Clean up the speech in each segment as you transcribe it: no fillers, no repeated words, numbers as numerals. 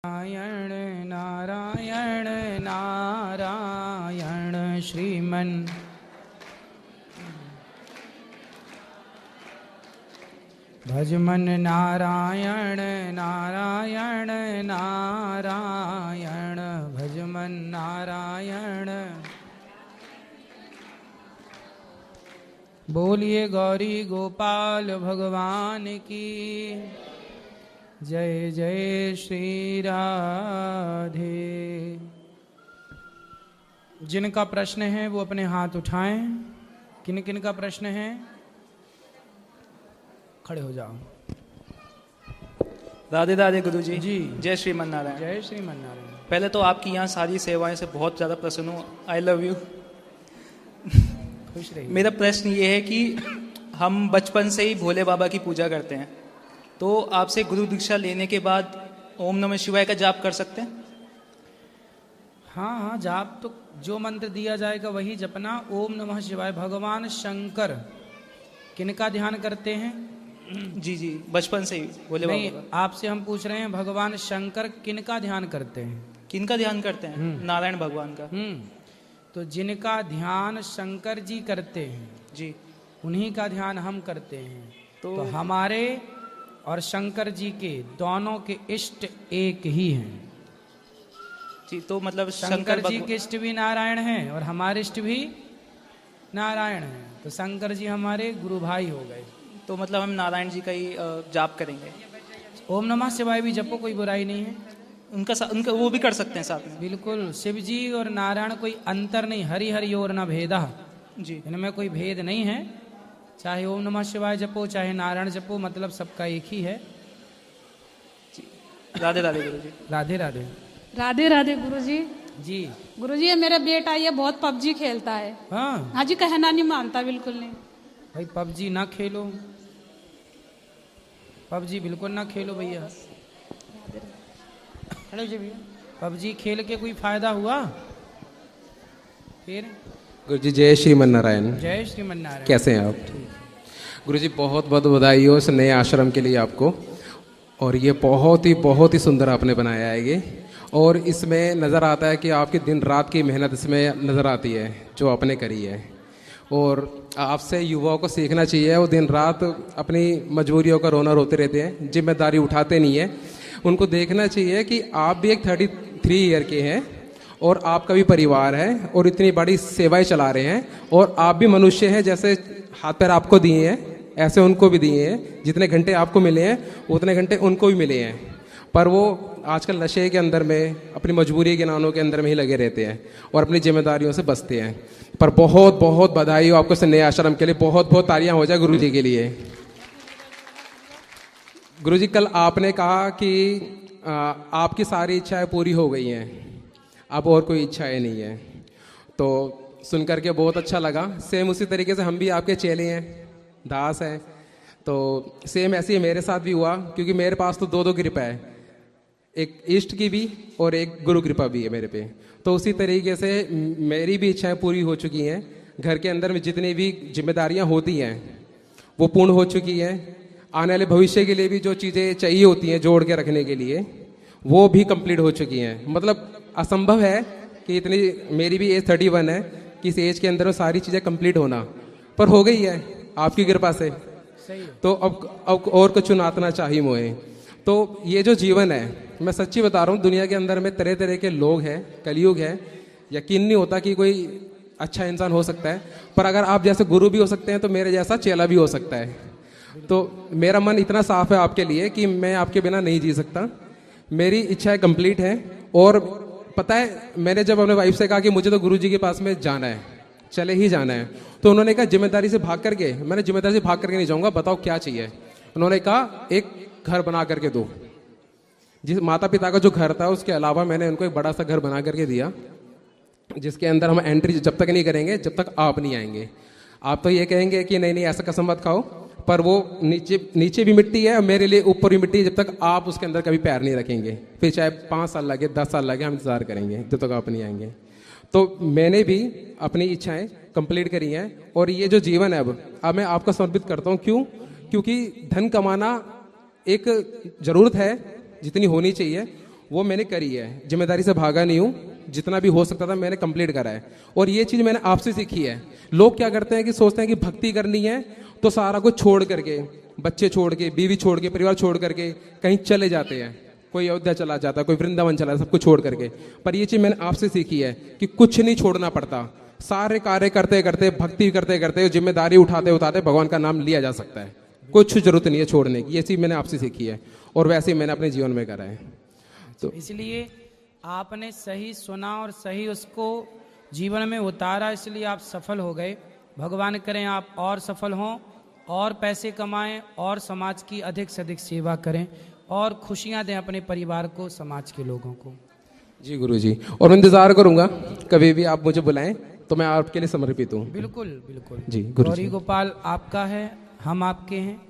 नारायण नारायण नारायण श्रीमन भजमन नारायण नारायण नारायण भजमन नारायण। बोलिए गौरी गोपाल भगवान की जय जय श्री राधे। जिनका प्रश्न है वो अपने हाथ उठाएं। किन किन का प्रश्न है? खड़े हो जाओ। राधे राधे गुरुजी। जी जय श्रीमन नारायण। जय श्रीमन नारायण। पहले तो आपकी यहाँ सारी सेवाएं से बहुत ज़्यादा प्रसन्न हूँ। I love you. खुश रहिए। मेरा प्रश्न ये है कि हम बचपन से ही भोले बाबा की पूजा करते हैं, तो आपसे गुरु दीक्षा लेने के बाद ओम नमः शिवाय का जाप कर सकते हैं? हाँ हाँ, जाप तो जो मंत्र दिया जाएगा वही जपना। ओम नमः शिवाय। भगवान शंकर किनका ध्यान करते हैं? जी जी, बचपन से ही भोले नहीं, बाबा का। आपसे हम पूछ रहे हैं भगवान शंकर किनका ध्यान करते हैं? किनका ध्यान करते हैं? नारायण भगवान का। तो जिनका ध्यान शंकर जी करते हैं जी, उन्हीं का ध्यान हम करते हैं। तो हमारे और शंकर जी के दोनों के इष्ट एक ही हैं। जी, तो मतलब शंकर जी के इष्ट भी नारायण हैं और हमारे इष्ट भी नारायण हैं, तो शंकर जी हमारे गुरु भाई हो गए। तो मतलब हम नारायण जी का ही जाप करेंगे। ओम नमः शिवाय भी जपो, कोई बुराई नहीं है। उनका वो भी कर सकते हैं साथ में। बिल्कुल, शिव जी और नारायण कोई अंतर नहीं। हरि हरि और न भेदा। जी, इनमें कोई भेद नहीं है। चाहे ओम नमः शिवाय जपो चाहे नारायण जपो, मतलब सबका एक ही है। राधे राधे गुरु जी। राधे राधे। राधे राधे गुरुजी। जी गुरुजी, ये मेरा बेटा ये बहुत पबजी खेलता है। हाँ हाँ जी, कहना नहीं मानता बिल्कुल नहीं। भाई, पबजी ना खेलो, पबजी बिल्कुल ना खेलो भैया। पबजी खेल के कोई फायदा हुआ? फिर गुरुजी जय श्रीमन नारायण। जय श्रीमन नारायण। कैसे हैं आप? गुरुजी बहुत बहुत बधाई हो इस नए आश्रम के लिए आपको। और ये बहुत ही सुंदर आपने बनाया है ये। और इसमें नज़र आता है कि आपकी दिन रात की मेहनत इसमें नज़र आती है जो आपने करी है। और आपसे युवाओं को सीखना चाहिए। वो दिन रात अपनी मजबूरियों का रोना रोते रहते हैं, जिम्मेदारी उठाते नहीं है। उनको देखना चाहिए कि आप भी एक 33 ईयर के हैं और आपका भी परिवार है और इतनी बड़ी सेवाएं चला रहे हैं। और आप भी मनुष्य हैं, जैसे हाथ पैर आपको दिए हैं ऐसे उनको भी दिए हैं। जितने घंटे आपको मिले हैं उतने घंटे उनको भी मिले हैं। पर वो आजकल नशे के अंदर में, अपनी मजबूरी के नानों के अंदर में ही लगे रहते हैं और अपनी जिम्मेदारियों से बचते हैं। पर बहुत बहुत बधाई हो आपको इस नए आश्रम के लिए। बहुत बहुत तालियां हो जाए गुरु जी के लिए। गुरु जी, कल आपने कहा कि आपकी सारी इच्छाएं पूरी हो गई हैं, अब और कोई इच्छाएं नहीं है। तो सुनकर के बहुत अच्छा लगा। सेम उसी तरीके से हम भी आपके चेले हैं, दास हैं। तो सेम ऐसे ही मेरे साथ भी हुआ, क्योंकि मेरे पास तो दो कृपा है, एक इष्ट की भी और एक गुरु कृपा भी है मेरे पे। तो उसी तरीके से मेरी भी इच्छाएं पूरी हो चुकी हैं। घर के अंदर में जितनी भी जिम्मेदारियां होती हैं वो पूर्ण हो चुकी हैं। आने वाले भविष्य के लिए भी जो चीज़ें चाहिए होती हैं जोड़ के रखने के लिए, वो भी कंप्लीट हो चुकी हैं। मतलब असंभव है कि इतनी, मेरी भी एज 31 है, कि इस एज के अंदर वो सारी चीज़ें कंप्लीट होना, पर हो गई है आपकी कृपा से। तो अब और कुछ चुनातना चाहिए मुझे। तो ये जो जीवन है, मैं सच्ची बता रहा हूँ, दुनिया के अंदर में तरह तरह के लोग हैं, कलयुग है। यकीन नहीं होता कि कोई अच्छा इंसान हो सकता है, पर अगर आप जैसे गुरु भी हो सकते हैं तो मेरे जैसा चेला भी हो सकता है। तो मेरा मन इतना साफ है आपके लिए कि मैं आपके बिना नहीं जी सकता। मेरी इच्छाएं कंप्लीट है। और पता है, मैंने जब अपने वाइफ से कहा कि मुझे तो गुरु जी के पास में जाना है, चले ही जाना है, तो उन्होंने कहा जिम्मेदारी से भाग करके। मैंने जिम्मेदारी से भाग करके नहीं जाऊंगा, बताओ क्या चाहिए। उन्होंने कहा एक घर बना करके दो। जिस माता पिता का जो घर था उसके अलावा मैंने उनको एक बड़ा सा घर बना करके दिया, जिसके अंदर हम एंट्री जब तक नहीं करेंगे जब तक आप नहीं आएंगे। आप तो ये कहेंगे कि नहीं नहीं ऐसा कसम मत खाओ, पर वो नीचे भी मिट्टी है और मेरे लिए ऊपर भी मिट्टी है। जब तक आप उसके अंदर कभी पैर नहीं रखेंगे, फिर चाहे 5 साल लगे 10 साल लगे, हम इंतजार करेंगे जब तक आप नहीं आएंगे। तो मैंने भी अपनी इच्छाएं कंप्लीट करी हैं। और ये जो जीवन है अब मैं आपको समर्पित करता हूँ। क्यों? क्योंकि धन कमाना एक ज़रूरत है जितनी होनी चाहिए, वो मैंने करी है, जिम्मेदारी से भागा नहीं हूँ, जितना भी हो सकता था मैंने कंप्लीट करा है। और ये चीज़ मैंने आपसे सीखी है। लोग क्या करते हैं कि सोचते हैं कि भक्ति करनी है तो सारा कुछ छोड़ करके, बच्चे छोड़ के, बीवी छोड़ के, परिवार छोड़ करके कहीं चले जाते हैं। कोई अयोध्या चला जाता है, कोई वृंदावन चला जाता है, सब कुछ छोड़ करके। पर ये चीज़ मैंने आपसे सीखी है कि कुछ नहीं छोड़ना पड़ता, सारे कार्य करते करते, भक्ति करते करते, जिम्मेदारी उठाते उठाते भगवान का नाम लिया जा सकता है। कुछ जरूरत नहीं है छोड़ने की। ये चीज़ मैंने आपसे सीखी है और वैसे ही मैंने अपने जीवन में करा है। तो इसलिए आपने सही सुना और सही उसको जीवन में उतारा, इसलिए आप सफल हो गए। भगवान करें आप और सफल हों, और पैसे कमाएं, और समाज की अधिक से अधिक सेवा करें, और खुशियां दें अपने परिवार को, समाज के लोगों को। जी गुरुजी, और मैं इंतजार करूंगा कभी भी आप मुझे बुलाएं तो मैं आपके लिए समर्पित हूँ। बिल्कुल बिल्कुल जी गुरुजी। गौरी गोपाल आपका है, हम आपके हैं।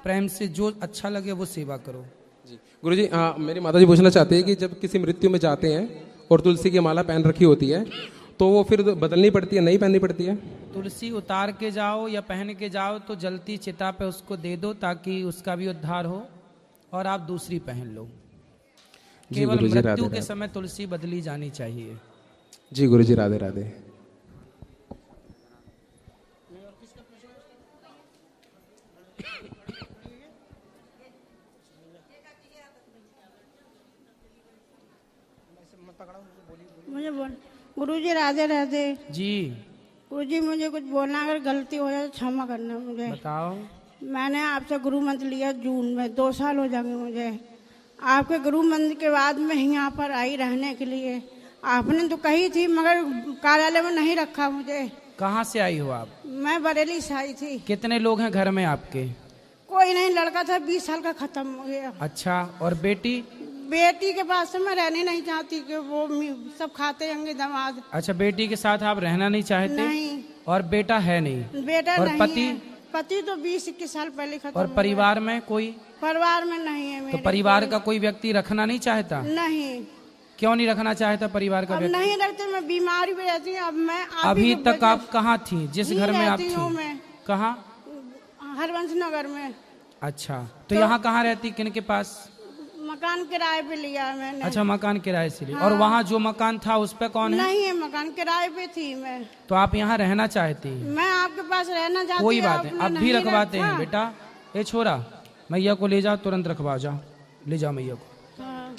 प्रेम से जो अच्छा लगे वो सेवा करो। जी गुरुजी, मेरी माता जी पूछना चाहती है कि जब किसी मृत्यु में जाते हैं और तुलसी की माला पहन रखी होती है तो वो फिर बदलनी पड़ती है, नहीं पहननी पड़ती है? तुलसी उतार के जाओ या पहन के जाओ तो जलती चिता पे उसको दे दो, ताकि उसका भी उद्धार हो, और आप दूसरी पहन लो। केवल मृत्यु के समय तुलसी बदली जानी चाहिए। जी गुरुजी, राधे राधे। मुझे बोल गुरुजी, राधे राधे जी। गुरुजी, मुझे कुछ बोलना, अगर गलती हो जाए तो क्षमा करना मुझे। बताओ। मैंने आपसे गुरु मंत्र लिया जून में, 2 साल हो जाएंगे मुझे। आपके गुरु मंत्र के बाद मैं यहाँ पर आई रहने के लिए। आपने तो कही थी मगर कार्यालय में नहीं रखा मुझे। कहाँ से आई हो आप? मैं बरेली से आई थी। कितने लोग हैं घर में आपके? कोई नहीं, लड़का था 20 साल का, खत्म हो गया। अच्छा, और बेटी? बेटी के पास से मैं रहने नहीं चाहती कि वो सब खाते होंगे दामाद। अच्छा, बेटी के साथ आप रहना नहीं चाहते? नहीं। और बेटा है नहीं? बेटा और नहीं पति? है। पति तो 20-21 साल पहले खत्म और हो परिवार में कोई? परिवार में नहीं है मेरे। तो परिवार का कोई व्यक्ति रखना नहीं चाहता? नहीं। क्यों नहीं रखना चाहता परिवार का अब व्यक्ति? नहीं रखते, मैं बीमारी भी रहती हूँ। अब मैं अभी तक आप कहाँ थी? जिस घर में आप रहती हूँ थी? मैं। कहाँ? हरवंश नगर में। अच्छा, तो यहाँ कहाँ रहती, किन के पास? मकान किराए पे लिया है मैंने। अच्छा, मकान किराए से लिया। और वहाँ जो मकान था उस पे कौन है? नहीं है, मकान किराए पे थी मैं। तो आप यहाँ रहना चाहती? मैं आपके पास रहना चाहती। कोई बात नहीं, अब भी रखवाते हैं बेटा। ये छोरा, मैया को ले जाओ, तुरंत रखवा जाओ, ले जाओ मैया को। हाँ।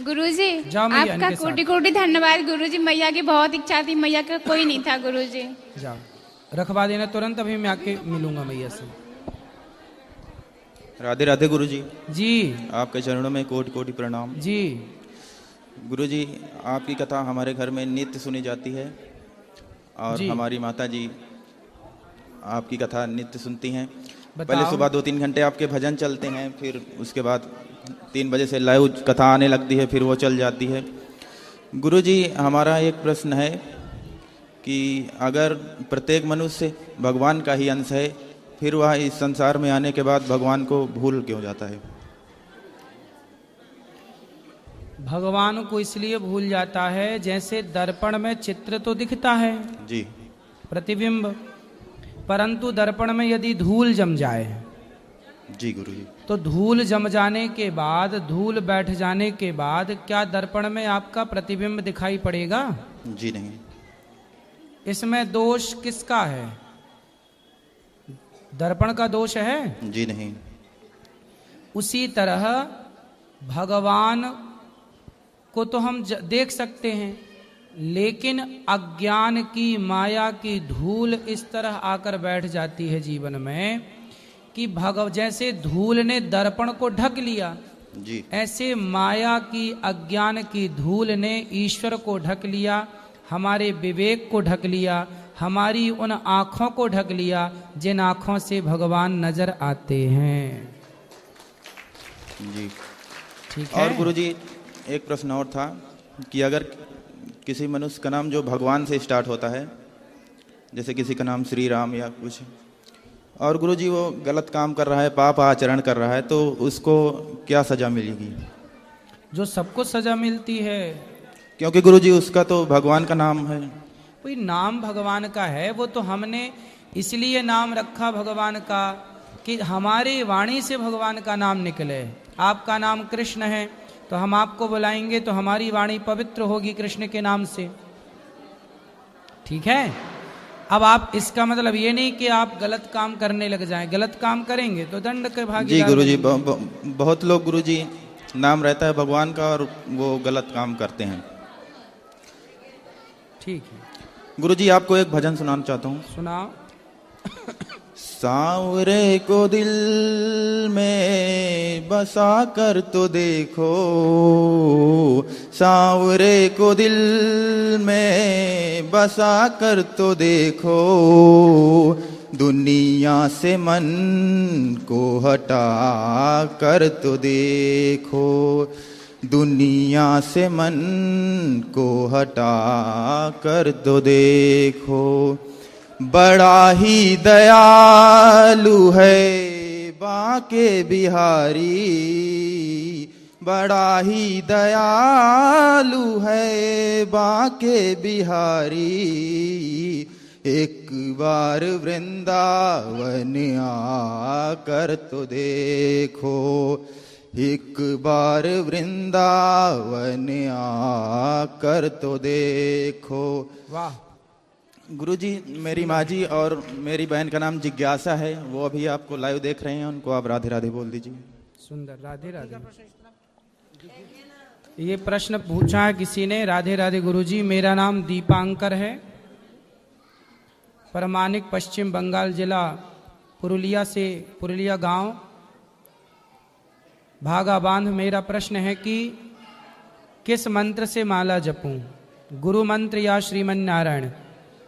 गुरुजी, जाओ मैया, आपका इनके साथ। कोटि कोटि धन्यवाद गुरुजी। मैया की बहुत इच्छा थी, मैया का कोई नहीं था गुरुजी। जाओ, रखवा देना तुरंत, अभी मैं आके मिलूंगा मैया से। राधे राधे गुरुजी। जी। आपके चरणों में कोटि कोटि प्रणाम। जी। गुरुजी, आपकी कथा हमारे घर में नित्य सुनी जाती है और जी। हमारी माता जी आपकी कथा नित्य सुनती हैं। बताओ। पहले सुबह 2-3 घंटे आपके भजन चलते हैं, फिर उसके बाद 3 बजे से लाइव कथा आने लगती है, फिर वो चल जाती है। गुरुजी, हमारा एक प्रश्न है कि अगर प्रत्येक मनुष्य भगवान का ही अंश है, फिर वह इस संसार में आने के बाद भगवान को भूल क्यों जाता है? भगवान को इसलिए भूल जाता है जैसे दर्पण में चित्र तो दिखता है जी, प्रतिबिंब, परंतु दर्पण में यदि धूल जम जाए, जी गुरुजी, तो धूल जम जाने के बाद, धूल बैठ जाने के बाद क्या दर्पण में आपका प्रतिबिंब दिखाई पड़ेगा? जी नहीं। इसमें दोष किसका है? दर्पण का दोष है? जी नहीं। उसी तरह भगवान को तो हम देख सकते हैं, लेकिन अज्ञान की, माया की धूल इस तरह आकर बैठ जाती है जीवन में कि जैसे धूल ने दर्पण को ढक लिया, जी, ऐसे माया की, अज्ञान की धूल ने ईश्वर को ढक लिया, हमारे विवेक को ढक लिया, हमारी उन आँखों को ढक लिया जिन आँखों से भगवान नजर आते हैं। जी, ठीक है। और गुरुजी, एक प्रश्न और था कि अगर किसी मनुष्य का नाम जो भगवान से स्टार्ट होता है, जैसे किसी का नाम श्री राम या कुछ, और गुरुजी वो गलत काम कर रहा है, पाप आचरण कर रहा है, तो उसको क्या सजा मिलेगी? जो सबको सजा मिलती है, क्योंकि गुरुजी उसका तो भगवान का नाम है। कोई नाम भगवान का है, वो तो हमने इसलिए नाम रखा भगवान का कि हमारी वाणी से भगवान का नाम निकले। आपका नाम कृष्ण है तो हम आपको बुलाएंगे तो हमारी वाणी पवित्र होगी कृष्ण के नाम से। ठीक है। अब आप इसका मतलब ये नहीं कि आप गलत काम करने लग जाएं। गलत काम करेंगे तो दंड के भागीदार। जी गुरुजी, बहुत लोग गुरुजी नाम रहता है भगवान का और वो गलत काम करते हैं। ठीक है गुरुजी, आपको एक भजन सुनाना चाहता हूँ। सुनाओ। सांवरे को दिल में बसा कर तो देखो, सांवरे को दिल में बसा कर तो देखो, दुनिया से मन को हटा कर तो देखो, दुनिया से मन को हटा कर तो देखो। बड़ा ही दयालु है बांके बिहारी, बड़ा ही दयालु है बांके बिहारी, एक बार वृंदावन आकर तो देखो, एक बार वृंदावन आकर तो देखो। वाह। गुरुजी, मेरी माँ जी और मेरी बहन का नाम जिज्ञासा है, वो अभी आपको लाइव देख रहे हैं, उनको आप राधे राधे बोल दीजिए। सुंदर, राधे राधे। ये प्रश्न पूछा है किसी ने। राधे राधे गुरुजी, मेरा नाम दीपांकर है, परमानिक पश्चिम बंगाल जिला पुरुलिया गांव भागा बांध। मेरा प्रश्न है कि किस मंत्र से माला जपूं, गुरु मंत्र या श्रीमन नारायण?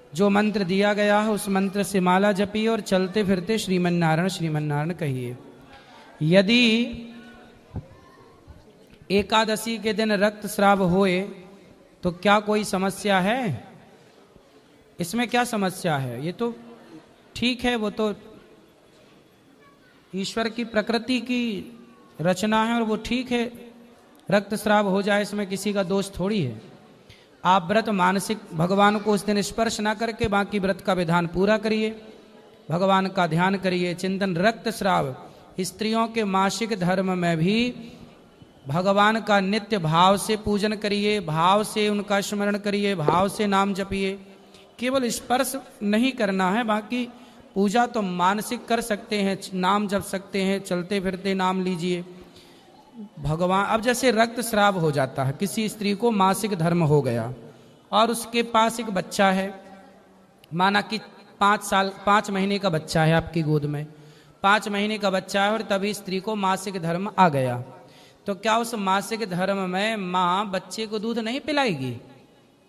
जो मंत्र दिया गया है उस मंत्र से माला जपिए और चलते फिरते श्रीमन नारायण कहिए। यदि एकादशी के दिन रक्तस्राव होए तो क्या कोई समस्या है? इसमें क्या समस्या है? ये तो ठीक है, वो तो ईश्वर की प्रकृति की रचना है और वो ठीक है, रक्तस्राव हो जाए इसमें किसी का दोष थोड़ी है। आप व्रत मानसिक भगवान को उस दिन स्पर्श ना करके बाकी व्रत का विधान पूरा करिए, भगवान का ध्यान करिए, चिंतन। रक्तस्राव स्त्रियों के मासिक धर्म में भी भगवान का नित्य भाव से पूजन करिए, भाव से उनका स्मरण करिए, भाव से नाम जपिए। केवल स्पर्श नहीं करना है, बाकी पूजा तो मानसिक कर सकते हैं, नाम जप सकते हैं, चलते फिरते नाम लीजिए भगवान। अब जैसे रक्तस्राव हो जाता है, किसी स्त्री को मासिक धर्म हो गया और उसके पास एक बच्चा है, माना कि 5 महीने का बच्चा है आपकी गोद में, 5 महीने का बच्चा है और तभी स्त्री को मासिक धर्म आ गया, तो क्या उस मासिक धर्म में माँ बच्चे को दूध नहीं पिलाएगी?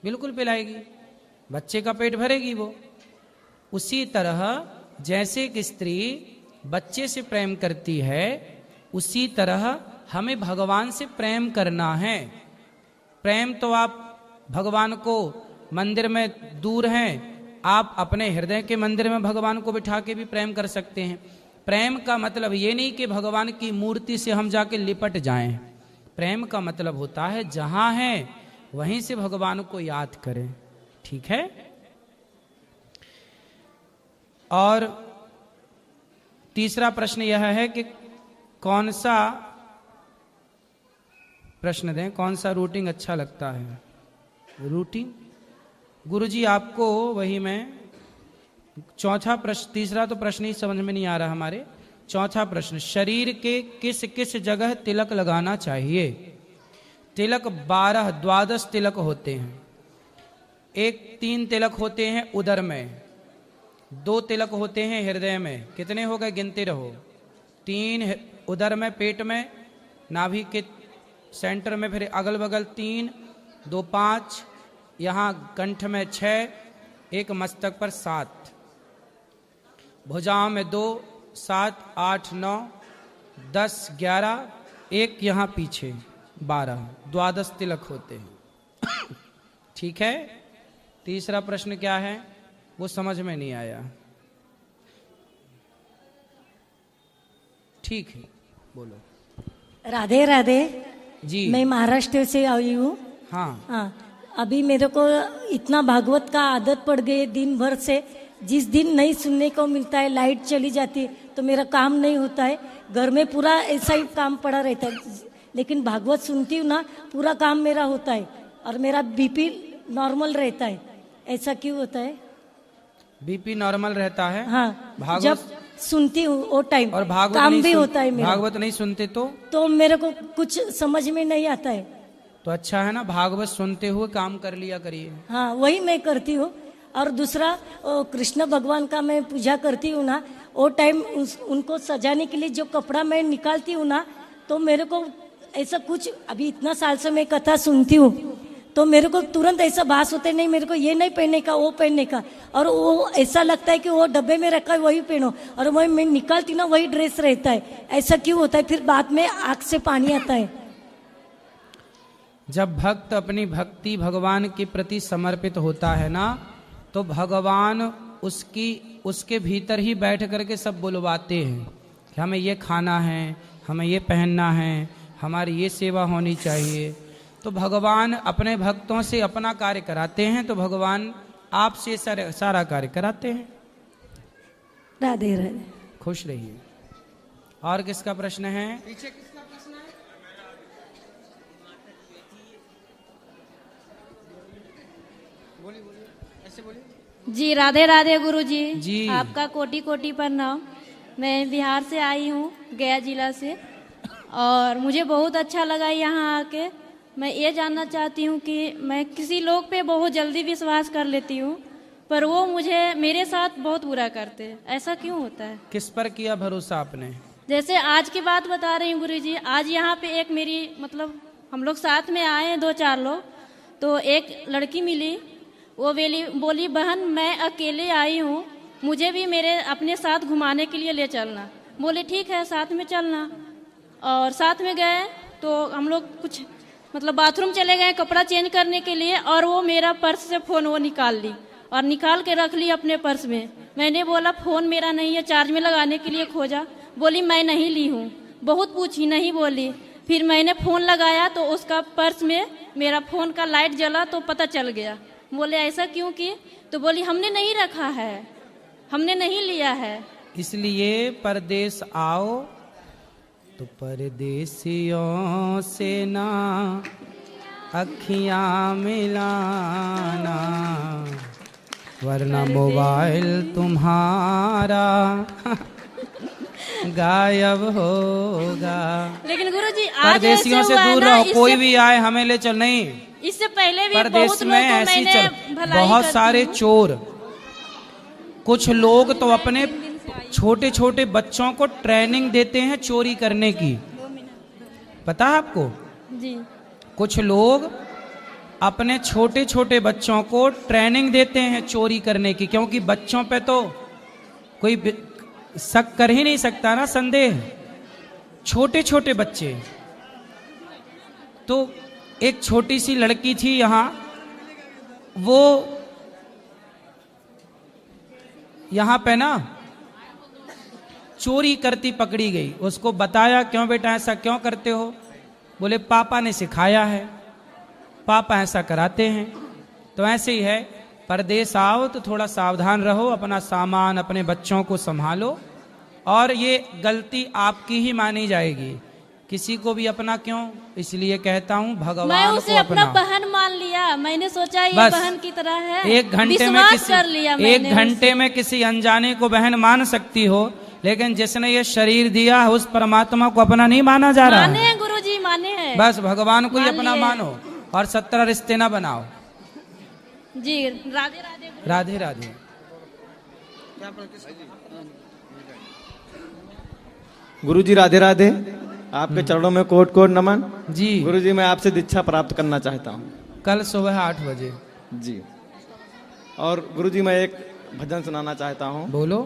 बिल्कुल पिलाएगी, बच्चे का पेट भरेगी वो। उसी तरह जैसे एक स्त्री बच्चे से प्रेम करती है, उसी तरह हमें भगवान से प्रेम करना है। प्रेम तो आप भगवान को मंदिर में दूर हैं, आप अपने हृदय के मंदिर में भगवान को बिठा के भी प्रेम कर सकते हैं। प्रेम का मतलब ये नहीं कि भगवान की मूर्ति से हम जाके लिपट जाएं। प्रेम का मतलब होता है जहां है वहीं से भगवान को याद करें। ठीक है। और तीसरा प्रश्न यह है कि कौन सा प्रश्न दें, कौन सा रूटिंग अच्छा लगता है? रूटिंग गुरुजी आपको वही मैं चौथा प्रश्न, तीसरा तो प्रश्न ही समझ में नहीं आ रहा हमारे। चौथा प्रश्न, शरीर के किस किस जगह तिलक लगाना चाहिए? तिलक 12 तिलक होते हैं। 3 तिलक होते हैं उदर में, 2 तिलक होते हैं हृदय में। कितने हो गए? गिनते रहो। 3 उदर में, पेट में, नाभि के सेंटर में, फिर अगल बगल 3, 2 5, यहाँ कंठ में 6, एक मस्तक पर 7, भुजाओं में 2, 7, 8, 9, 10, 11, एक यहाँ पीछे 12 तिलक होते हैं। ठीक है। तीसरा प्रश्न क्या है वो समझ में नहीं आया। ठीक है, बोलो। राधे राधे जी। मैं महाराष्ट्र से आई हूँ। हाँ। अभी मेरे को इतना भागवत का आदत पड़ गई दिन भर से, जिस दिन नहीं सुनने को मिलता है, लाइट चली जाती है तो मेरा काम नहीं होता है, घर में पूरा ऐसा ही काम पड़ा रहता है। लेकिन भागवत सुनती हूँ ना, पूरा काम मेरा होता है और मेरा बीपी नॉर्मल रहता है। ऐसा क्यों होता है? बीपी नॉर्मल रहता है? हाँ, भागवत जब सुनती हूँ वो टाइम और भागवत काम भी होता है मेरा। भागवत नहीं सुनते तो मेरे को कुछ समझ में नहीं आता है। तो अच्छा है ना, भागवत सुनते हुए काम कर लिया करिए। हाँ, वही मैं करती हूँ। और दूसरा कृष्ण भगवान का मैं पूजा करती हूँ ना, वो टाइम उनको सजाने के लिए जो कपड़ा मैं निकालती हूँ ना, तो मेरे को ऐसा कुछ, अभी इतना साल से मैं कथा सुनती हूँ तो मेरे को तुरंत ऐसा भास होता है, नहीं मेरे को ये नहीं पहनने का, वो पहनने का, और वो ऐसा लगता है कि वो डब्बे में रखा है वही पहनो, और वही मैं निकालती ना वही ड्रेस रहता है। ऐसा क्यों होता है? फिर बाद में आँख से पानी आता है। जब भक्त अपनी भक्ति भगवान के प्रति समर्पित होता है ना, तो भगवान उसके भीतर ही बैठ करके सब बुलवाते हैं कि हमें ये खाना है, हमें ये पहनना है, हमारी ये सेवा होनी चाहिए। तो भगवान अपने भक्तों से अपना कार्य कराते हैं, तो भगवान आपसे सारा कार्य कराते हैं। राधे राधे। खुश रहिए। और किसका प्रश्न है? जी राधे राधे गुरुजी। जी आपका कोटि कोटि प्रणाम। मैं बिहार से आई हूँ, गया जिला से, और मुझे बहुत अच्छा लगा यहाँ आके। मैं ये जानना चाहती हूँ कि मैं किसी लोग पे बहुत जल्दी विश्वास कर लेती हूँ, पर वो मेरे साथ बहुत बुरा करते हैं। ऐसा क्यों होता है? किस पर किया भरोसा आपने? जैसे आज की बात बता रही हूँ गुरुजी। आज यहाँ पे एक मेरी हम लोग साथ में आए हैं 2-4 लोग, तो एक लड़की मिली, वो बोली बहन मैं अकेले आई हूँ, मुझे भी मेरे अपने साथ घुमाने के लिए ले चलना। बोले ठीक है साथ में चलना। और साथ में गए तो हम लोग कुछ बाथरूम चले गए कपड़ा चेंज करने के लिए, और वो मेरा पर्स से फ़ोन वो निकाल ली और निकाल के रख ली अपने पर्स में। मैंने बोला फ़ोन मेरा नहीं है, चार्ज में लगाने के लिए खोजा। बोली मैं नहीं ली हूँ। बहुत पूछी, नहीं बोली। फिर मैंने फ़ोन लगाया तो उसका पर्स में मेरा फ़ोन का लाइट जला तो पता चल गया। बोले ऐसा क्यों की? तो बोली हमने नहीं रखा है, हमने नहीं लिया है। इसलिए परदेश आओ तो परदेसियों से ना अखियां मिलाना, वरना मोबाइल तुम्हारा गायब होगा। लेकिन गुरुजी परदेसियों से दूर रहो, कोई भी आए हमें ले चल। नहीं, इससे पहले भी परदेश बहुत में ऐसी चल बहुत सारे चोर, कुछ लोग तो अपने छोटे छोटे बच्चों को ट्रेनिंग देते हैं चोरी करने की। पता है आपको? जी। कुछ लोग अपने छोटे छोटे बच्चों को ट्रेनिंग देते हैं चोरी करने की, क्योंकि बच्चों पे तो कोई शक कर ही नहीं सकता ना, संदेह। छोटे छोटे बच्चे। तो एक छोटी सी लड़की थी यहाँ, वो यहाँ पे ना चोरी करती पकड़ी गई। उसको बताया क्यों बेटा ऐसा क्यों करते हो? बोले पापा ने सिखाया है, पापा ऐसा कराते हैं। तो ऐसे ही है, परदेश आओ तो थोड़ा सावधान रहो, अपना सामान अपने बच्चों को संभालो, और ये गलती आपकी ही मानी जाएगी, किसी को भी अपना क्यों। इसलिए कहता हूँ भगवान मैं उसे को अपना अपना बहन मान लिया। मैंने सोचा ये बस बहन की तरह है। एक घंटे में एक घंटे में किसी अनजाने को बहन मान सकती हो, लेकिन जिसने ये शरीर दिया है उस परमात्मा को अपना नहीं माना जा रहा माने है। हैं गुरुजी, माने हैं। बस भगवान को ही अपना मानो और 17 रिश्ते ना बनाओ। जी राधे राधे। राधे राधे। गुरुजी राधे राधे। आपके चरणों में कोट कोट नमन। जी गुरुजी, मैं आपसे दीक्षा प्राप्त करना चाहता हूँ। कल सुबह 8 बजे। जी। और गुरुजी, मैं एक भजन सुनाना चाहता हूँ। बोलो।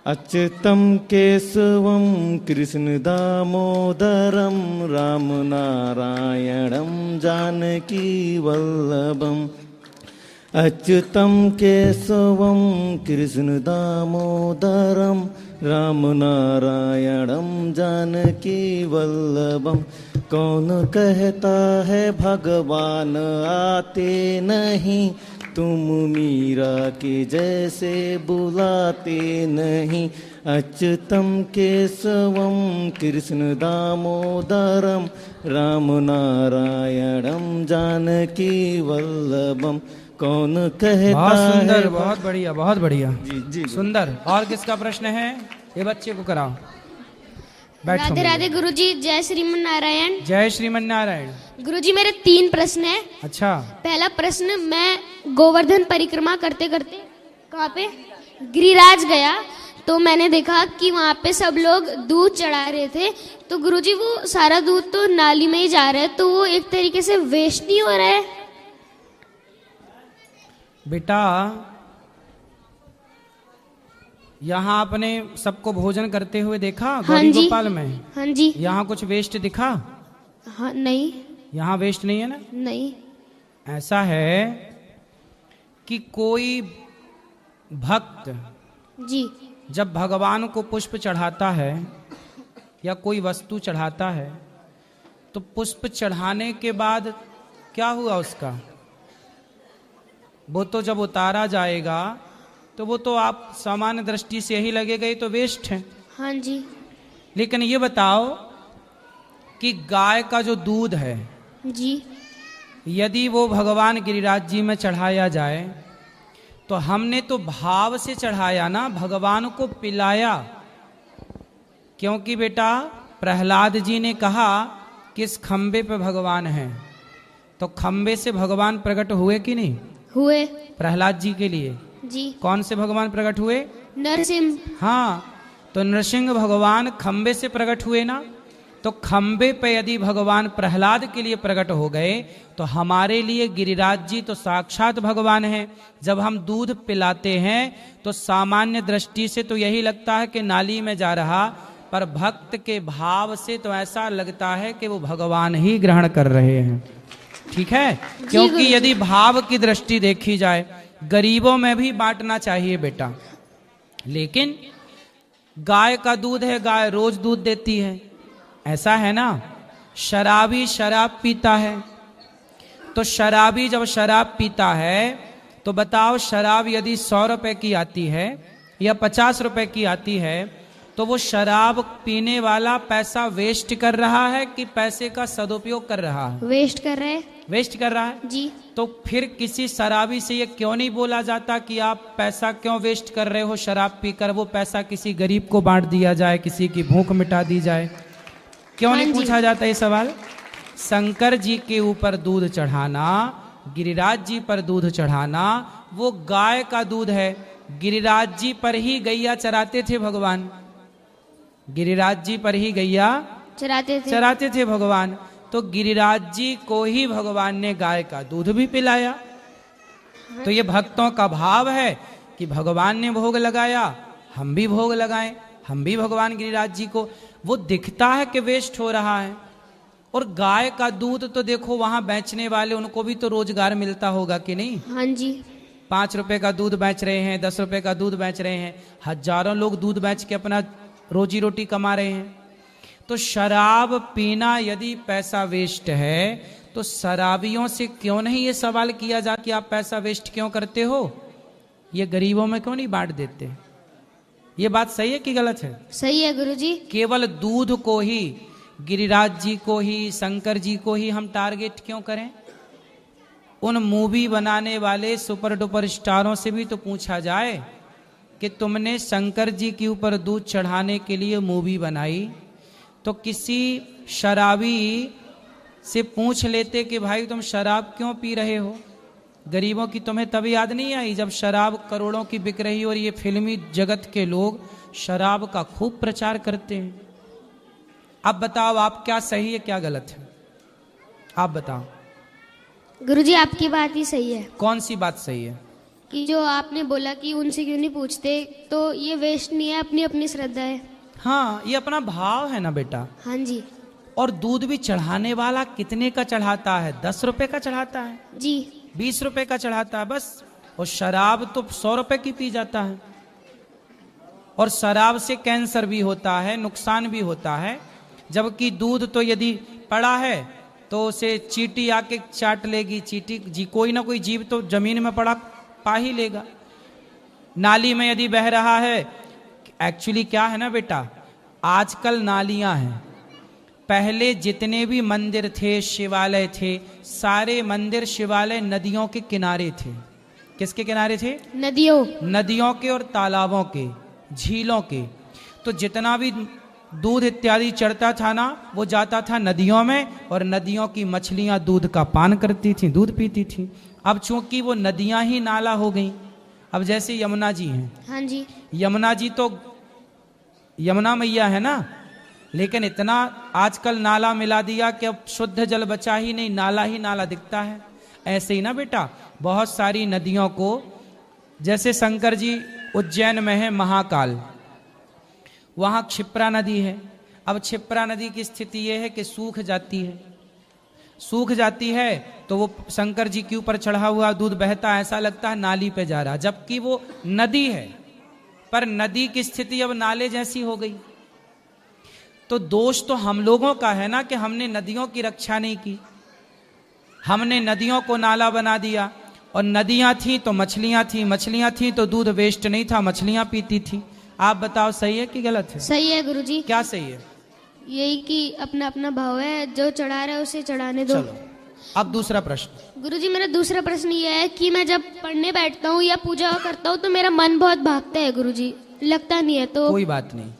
अच्युतम केशवम कृष्ण दामोदरम राम नारायणम जानकी वल्लभम। अच्युतम केशवम कृष्ण दामोदरम राम नारायणम जानकी वल्लभम। कौन कहता है भगवान आते नहीं, तुम मीरा के जैसे बुलाते नहीं। अच्युतम केशवम कृष्ण दामोदरम, राम नारायणम जानकी वल्लभम। कौन कहता बहुत सुंदर, है बहुत बढ़िया, बहुत बढ़िया, जी सुंदर। और किसका प्रश्न है? ये बच्चे को कराओ। बैठो। राधे राधे गुरुजी, जय श्रीमन नारायण। जय श्रीमन नारायण। गुरुजी मेरे 3 प्रश्न हैं। अच्छा। पहला प्रश्न, मैं गोवर्धन परिक्रमा करते करते कहाँ पे गिरिराज गया, तो मैंने देखा कि वहाँ पे सब लोग दूध चढ़ा रहे थे। तो गुरुजी वो सारा दूध तो नाली में ही जा रहा है, तो वो एक तरीके से वेस्ट नहीं हो रहा है? बेटा यहाँ आपने सबको भोजन करते हुए देखा गौरी गोपाल में? हाँ जी। यहाँ कुछ वेस्ट दिखा? हाँ नहीं। यहाँ वेस्ट नहीं है ना? नहीं। ऐसा है कि कोई भक्त जी जब भगवान को पुष्प चढ़ाता है या कोई वस्तु चढ़ाता है, तो पुष्प चढ़ाने के बाद क्या हुआ उसका? वो तो जब उतारा जाएगा तो वो तो आप सामान्य दृष्टि से यही लगेगा ये तो वेस्ट है। हाँ जी। लेकिन ये बताओ कि गाय का जो दूध है जी, यदि वो भगवान गिरिराज जी में चढ़ाया जाए तो हमने तो भाव से चढ़ाया ना, भगवान को पिलाया। क्योंकि बेटा प्रहलाद जी ने कहा कि इस खंबे पे भगवान है, तो खंबे से भगवान प्रकट हुए कि नहीं हुए? प्रहलाद जी के लिए जी। कौन से भगवान प्रकट हुए? नरसिंह। हाँ, तो नरसिंह भगवान खंबे से प्रकट हुए ना। तो खंबे पे यदि भगवान प्रहलाद के लिए प्रकट हो गए तो हमारे लिए गिरिराज जी तो साक्षात भगवान है। जब हम दूध पिलाते हैं तो सामान्य दृष्टि से तो यही लगता है कि नाली में जा रहा, पर भक्त के भाव से तो ऐसा लगता है कि वो भगवान ही ग्रहण कर रहे हैं। ठीक है? क्योंकि यदि भाव की दृष्टि देखी जाए, गरीबों में भी बांटना चाहिए बेटा, लेकिन गाय का दूध है, गाय रोज दूध देती है, ऐसा है ना। शराबी शराब पीता है, तो शराबी जब शराब पीता है तो बताओ शराब यदि 100 रुपए की आती है या 50 रुपए की आती है, तो वो शराब पीने वाला पैसा वेस्ट कर रहा है कि पैसे का सदुपयोग कर रहा है? वेस्ट कर रहे हैं। वेस्ट कर रहा है जी। तो फिर किसी शराबी से ये क्यों नहीं बोला जाता कि आप पैसा क्यों वेस्ट कर रहे हो शराब पीकर? वो पैसा किसी गरीब को बांट दिया जाए, किसी की भूख मिटा दी जाए। क्यों नहीं पूछा जाता ये सवाल? शंकर जी के ऊपर दूध चढ़ाना, गिरिराज जी पर दूध चढ़ाना, वो गाय का दूध है। गिरिराज जी पर ही गैया चराते थे भगवान, गिरिराज जी पर ही गैया चराते थे भगवान। तो गिरिराज जी को ही भगवान ने गाय का दूध भी पिलाया। तो ये भक्तों का भाव है कि भगवान ने भोग लगाया, हम भी भोग लगाएं, हम भी भगवान गिरिराज जी को। वो दिखता है कि वेस्ट हो रहा है। और गाय का दूध तो देखो वहां बेचने वाले, उनको भी तो रोजगार मिलता होगा कि नहीं? हाँ जी। 5 रुपए का दूध बेच रहे हैं, 10 रुपए का दूध बेच रहे हैं, हजारों लोग दूध बेच के अपना रोजी रोटी कमा रहे हैं। तो शराब पीना यदि पैसा वेस्ट है तो शराबियों से क्यों नहीं ये सवाल किया जाता कि आप पैसा वेस्ट क्यों करते हो, ये गरीबों में क्यों नहीं बांट देते? ये बात सही है कि गलत है? सही है गुरुजी। केवल दूध को ही, गिरिराज जी को ही, शंकर जी को ही हम टारगेट क्यों करें? उन मूवी बनाने वाले सुपर डुपर स्टारों से भी तो पूछा जाए कि तुमने शंकर जी के ऊपर दूध चढ़ाने के लिए मूवी बनाई, तो किसी शराबी से पूछ लेते कि भाई तुम शराब क्यों पी रहे हो? गरीबों की तुम्हें तभी याद नहीं आई जब शराब करोड़ों की बिक रही और ये फिल्मी जगत के लोग शराब का खूब प्रचार करते हैं। अब बताओ आप क्या सही है क्या गलत है? आप बताओ। गुरुजी आपकी बात ही सही है। कौन सी बात सही है? कि जो आपने बोला कि उनसे क्यों नहीं पूछते, तो ये वेस्ट नहीं है, अपनी अपनी श्रद्धा है। हाँ, ये अपना भाव है ना बेटा। हाँ जी। और दूध भी चढ़ाने वाला कितने का चढ़ाता है? 10 रुपए का चढ़ाता है जी, 20 रुपए का चढ़ाता है बस। और शराब तो 100 रुपए की पी जाता है। और शराब से कैंसर भी होता है, नुकसान भी होता है। जबकि दूध तो यदि पड़ा है तो उसे चींटी आके चाट लेगी, चींटी जी कोई ना कोई जीव तो जमीन में पड़ा पा ही लेगा। नाली में यदि बह रहा है, एक्चुअली क्या है ना बेटा, आजकल नालियां हैं, पहले जितने भी मंदिर थे, शिवालय थे, सारे मंदिर शिवालय नदियों के किनारे थे। किसके किनारे थे? नदियों के और तालाबों के, झीलों के। तो जितना भी दूध इत्यादि चढ़ता था ना, वो जाता था नदियों में, और नदियों की मछलियां दूध का पान करती थी, दूध पीती थी। अब चूंकि वो नदियां ही नाला हो गई, अब जैसे यमुना जी हैं, हाँ जी, यमुना जी तो यमुना मैया है ना, लेकिन इतना आजकल नाला मिला दिया कि अब शुद्ध जल बचा ही नहीं, नाला ही नाला दिखता है। ऐसे ही ना बेटा, बहुत सारी नदियों को, जैसे शंकर जी उज्जैन में है महाकाल, वहां क्षिप्रा नदी है। अब क्षिप्रा नदी की स्थिति यह है कि सूख जाती है, सूख जाती है तो वो शंकर जी के ऊपर चढ़ा हुआ दूध बहता, ऐसा लगता है नाली पे जा रहा, जबकि वो नदी है। पर नदी की स्थिति अब नाले जैसी हो गई। तो दोष तो हम लोगों का है ना कि हमने नदियों की रक्षा नहीं की, हमने नदियों को नाला बना दिया। और नदियां थी तो मछलियां थी, मछलियां थी तो दूध वेस्ट नहीं था, मछलियां पीती थी। आप बताओ सही है कि गलत है? सही है गुरुजी। क्या सही है? यही कि अपना अपना भाव है, जो चढ़ा रहा है उसे चढ़ाने दो। चलो अब दूसरा प्रश्न। गुरुजी मेरा दूसरा प्रश्न ये है कि मैं जब पढ़ने बैठता हूँ या पूजा करता हूँ तो मेरा मन बहुत भागता है गुरुजी, लगता नहीं है। तो कोई बात नहीं,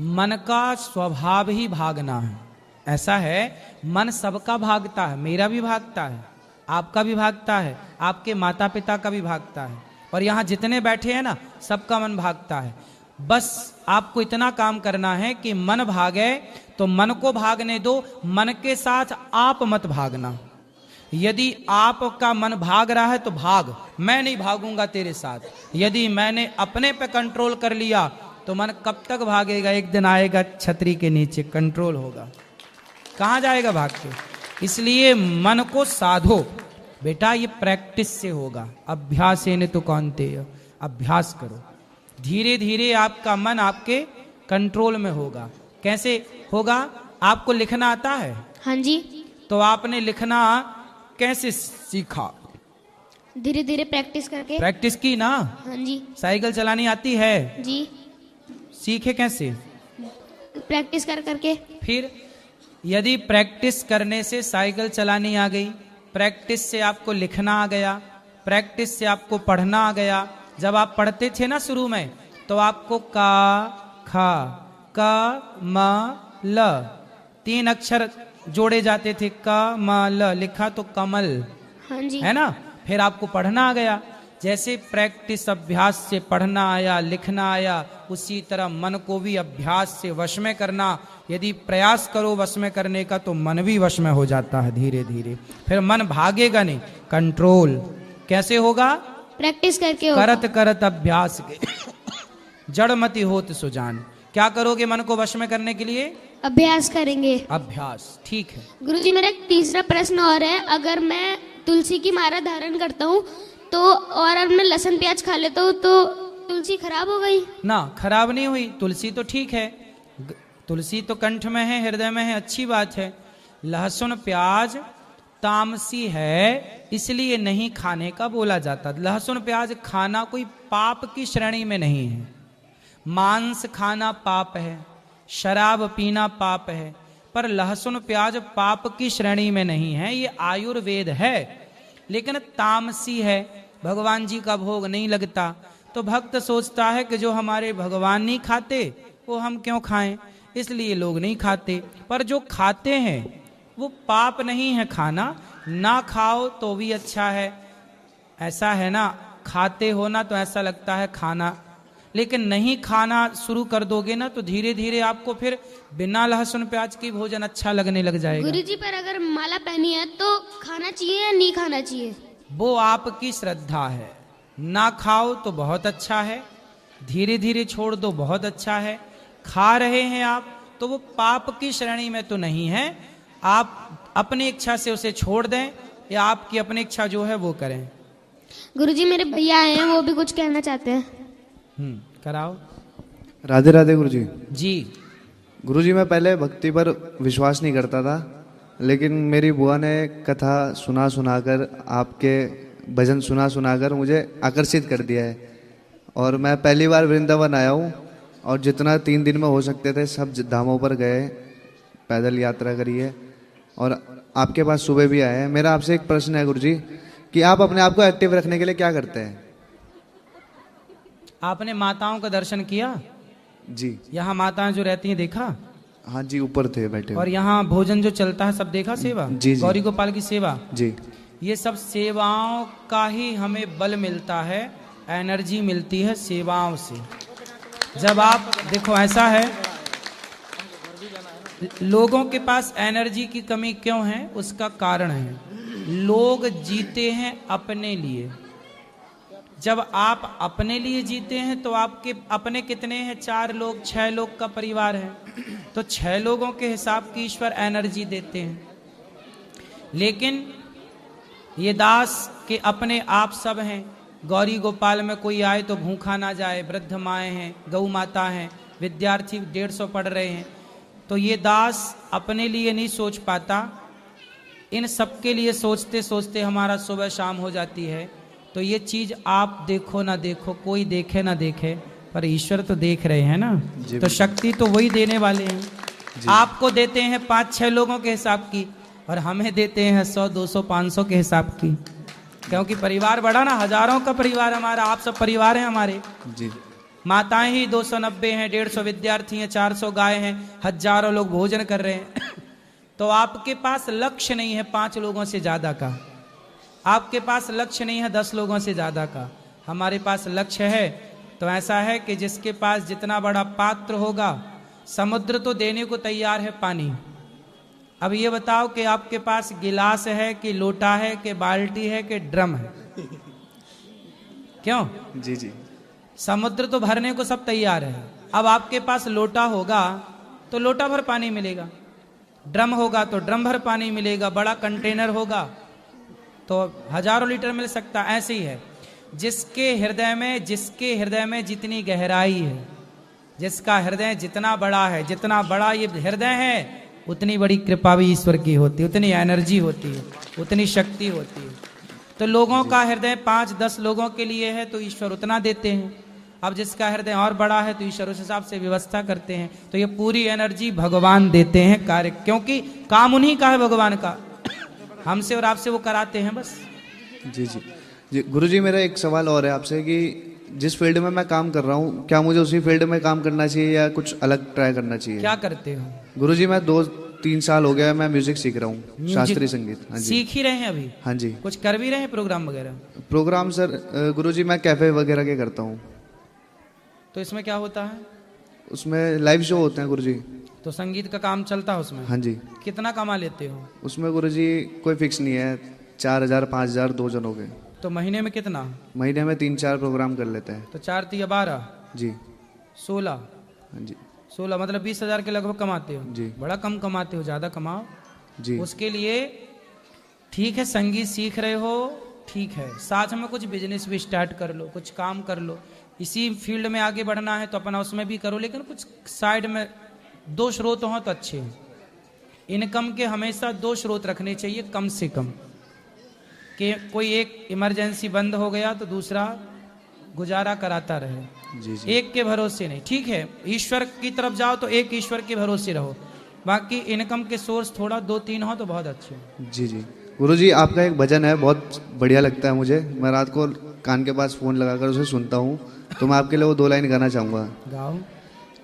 मन का स्वभाव ही भागना है। ऐसा है, मन सबका भागता है, मेरा भी भागता है, आपका भी भागता है, आपके माता पिता का भी भागता है, और यहाँ जितने बैठे हैं ना सबका मन भागता है। बस आपको इतना काम करना है कि मन भागे तो मन को भागने दो, मन के साथ आप मत भागना। यदि आपका मन भाग रहा है तो भाग, मैं नहीं भागूंगा तेरे साथ। यदि मैंने अपने पे कंट्रोल कर लिया तो मन कब तक भागेगा? एक दिन आएगा छतरी के नीचे, कंट्रोल होगा, कहां जाएगा भाग के? इसलिए मन को साधो बेटा, ये प्रैक्टिस से होगा, अभ्यास ने तो कौन्तेय, अभ्यास करो। धीरे धीरे आपका मन आपके कंट्रोल में होगा। कैसे होगा? आपको लिखना आता है? हाँ जी। तो आपने लिखना कैसे सीखा? धीरे धीरे प्रैक्टिस करके। प्रैक्टिस की ना? हाँ जी। साइकिल चलानी आती है? जी। सीखे कैसे? प्रैक्टिस कर करके। फिर यदि प्रैक्टिस करने से साइकिल चलानी आ गई, प्रैक्टिस से आपको लिखना आ गया, प्रैक्टिस से आपको पढ़ना आ गया। जब आप पढ़ते थे ना शुरू में, तो आपको का, खा, क, म, ल 3 अक्षर जोड़े जाते थे, क, म, ल लिखा तो कमल। हाँ जी। है ना? फिर आपको पढ़ना आ गया। जैसे प्रैक्टिस अभ्यास से पढ़ना आया, लिखना आया, उसी तरह मन को भी अभ्यास से वश में करना। यदि प्रयास करो वश में करने का तो मन भी वश में हो जाता है धीरे धीरे। फिर मन भागेगा नहीं, कंट्रोल कैसे होगा? प्रैक्टिस करके होगा। करत करत अभ्यास के जड़मति होत सुजान। क्या करोगे मन को वश में करने के लिए? अभ्यास करेंगे। अभ्यास, ठीक है। गुरुजी मेरा एक तीसरा प्रश्न और है, अगर मैं तुलसी की माला धारण करता हूँ तो और अब मैं लहसुन प्याज खा लेता हूँ तो तुलसी खराब हो गई? ना, खराब नहीं हुई, तुलसी तो ठीक है। तुलसी तो कंठ में है, हृदय में है, अच्छी बात है। लहसुन प्याज तामसी है, इसलिए नहीं खाने का बोला जाता। लहसुन प्याज खाना कोई पाप की श्रेणी में नहीं है। मांस खाना पाप है, शराब पीना पाप है, पर लहसुन प्याज पाप की श्रेणी में नहीं है। ये आयुर्वेद है, लेकिन तामसी है, भगवान जी का भोग नहीं लगता। तो भक्त सोचता है कि जो हमारे भगवान नहीं खाते वो हम क्यों खाएं, इसलिए लोग नहीं खाते। पर जो खाते हैं वो पाप नहीं है खाना, ना खाओ तो भी अच्छा है। ऐसा है ना, खाते हो ना तो ऐसा लगता है खाना, लेकिन नहीं खाना शुरू कर दोगे ना तो धीरे धीरे आपको फिर बिना लहसुन प्याज की भोजन अच्छा लगने लग जाएगा। गुरुजी पर अगर माला पहनी है तो खाना चाहिए या नहीं खाना चाहिए? वो आपकी श्रद्धा है। ना खाओ तो बहुत अच्छा है, धीरे धीरे छोड़ दो बहुत अच्छा है। खा रहे हैं आप तो वो पाप की श्रेणी में तो नहीं है। आप अपनी इच्छा से उसे छोड़ दें या आपकी अपनी इच्छा जो है वो करें। गुरुजी मेरे भैया आए हैं, वो भी कुछ कहना चाहते हैं। कराओ। राधे राधे गुरुजी। जी गुरुजी, मैं पहले भक्ति पर विश्वास नहीं करता था, लेकिन मेरी बुआ ने कथा सुनाकर आपके भजन सुनाकर मुझे आकर्षित कर दिया है। और मैं पहली बार वृंदावन आया हूँ और जितना 3 दिन में हो सकते थे सब धामों पर गए, पैदल यात्रा करी है और आपके पास सुबह भी आए हैं। मेरा आपसे एक प्रश्न है गुरुजी कि आप अपने आप को एक्टिव रखने के लिए क्या करते हैं? आपने माताओं का दर्शन किया? जी। यहाँ माताएं जो रहती हैं देखा? हाँ जी, ऊपर थे बैठे। और यहाँ भोजन जो चलता है सब देखा? सेवा जी, जी। गौरी गोपाल की सेवा जी। ये सब सेवाओं का ही हमें बल मिलता है, एनर्जी मिलती है सेवाओं से। जब आप देखो ऐसा है, लोगों के पास एनर्जी की कमी क्यों है? उसका कारण है लोग जीते हैं अपने लिए। जब आप अपने लिए जीते हैं तो आपके अपने कितने हैं? 4 लोग, 6 लोग का परिवार है, तो 6 लोगों के हिसाब की ईश्वर एनर्जी देते हैं। लेकिन ये दास के अपने आप सब हैं। गौरी गोपाल में कोई आए तो भूखा ना जाए, वृद्ध माएँ हैं, गौ माता हैं, विद्यार्थी 150 पढ़ रहे हैं, तो ये दास अपने लिए नहीं सोच पाता, इन सबके लिए सोचते सोचते हमारा सुबह शाम हो जाती है। तो ये चीज आप देखो ना देखो, कोई देखे ना देखे, पर ईश्वर तो देख रहे हैं ना, तो शक्ति तो वही देने वाले हैं। आपको देते हैं 5-6 लोगों के हिसाब की और हमें देते हैं 100, 200, 500 के हिसाब की, क्योंकि परिवार बड़ा ना, हजारों का परिवार हमारा, आप सब परिवार हैं हमारे जी। माताएं ही 290 हैं, 150 विद्यार्थी हैं, 400 गाय हैं, हजारों लोग भोजन कर रहे हैं। तो आपके पास लक्ष्य नहीं है 5 लोगों से ज्यादा का, आपके पास लक्ष्य नहीं है 10 लोगों से ज्यादा का, हमारे पास लक्ष्य है। तो ऐसा है कि जिसके पास जितना बड़ा पात्र होगा, समुद्र तो देने को तैयार है पानी। अब ये बताओ कि आपके पास गिलास है कि लोटा है कि बाल्टी है कि ड्रम है? क्यों? जी जी। समुद्र तो भरने को सब तैयार है। अब आपके पास लोटा होगा तो लोटा भर पानी मिलेगा, ड्रम होगा तो ड्रम भर पानी मिलेगा, बड़ा कंटेनर होगा तो हजारों लीटर मिल सकता। ऐसे ही है, जिसके हृदय में जितनी गहराई है, जिसका हृदय जितना बड़ा है, जितना बड़ा ये हृदय है, उतनी बड़ी कृपा भी ईश्वर की होती है, उतनी एनर्जी होती है, उतनी शक्ति होती है। तो लोगों का हृदय 5-10 लोगों के लिए है तो ईश्वर उतना देते हैं। अब जिसका हृदय और बड़ा है तो ईश्वर उस हिसाब से व्यवस्था करते हैं। तो ये पूरी एनर्जी भगवान देते हैं कार्य, क्योंकि काम उन्हीं का है भगवान का, हमसे और आपसे वो कराते हैं बस। जी जी जी। गुरुजी मेरा एक सवाल और है आपसे कि जिस फील्ड में मैं काम कर रहा हूँ, क्या मुझे उसी फील्ड में काम करना चाहिए या कुछ अलग ट्राई करना चाहिए? क्या करते हो? गुरुजी मैं 2-3 साल हो गया मैं म्यूजिक सीख रहा हूँ, शास्त्रीय संगीत। हाँ जी। सीख ही रहे हैं अभी? हाँ जी। कुछ कर भी रहे हैं प्रोग्राम वगैरह? प्रोग्राम सर गुरुजी मैं कैफे वगैरह के करता हूँ। तो इसमें क्या होता है? उसमें लाइव शो होते हैं गुरुजी। तो संगीत का काम चलता है उसमें? हाँ जी। कितना कमा लेते हो उसमें? गुरुजी कोई फिक्स नहीं है, 4000 5000 2 जनों के। तो महीने में कितना? महीने में 3-4 प्रोग्राम कर लेते हैं। तो 4 × 12 जी 16। हाँ जी। 16 मतलब 20,000 के लगभग कमाते हो जी। बड़ा कम कमाते हो, ज्यादा कमाओ जी। उसके लिए ठीक है, संगीत सीख रहे हो ठीक है, साथ में कुछ बिजनेस भी स्टार्ट कर लो, कुछ काम कर लो। इसी फील्ड में आगे बढ़ना है तो अपना उसमें भी करो, लेकिन कुछ साइड में 2 स्रोत हो तो अच्छे हैं। इनकम के हमेशा 2 स्रोत रखने चाहिए कम से कम, कि कोई एक इमरजेंसी बंद हो गया तो दूसरा गुजारा कराता रहे। जी जी। एक के भरोसे नहीं, ठीक है, ईश्वर की तरफ जाओ तो एक ईश्वर के भरोसे रहो, बाकी इनकम के सोर्स थोड़ा 2-3 हो तो बहुत अच्छे। जी जी। गुरुजी आपका एक भजन है, बहुत बढ़िया लगता है मुझे, मैं रात को कान के पास फोन लगाकर उसे सुनता हूँ, तो मैं आपके लिए वो 2 लाइन गाना चाहूँगा। गाओ।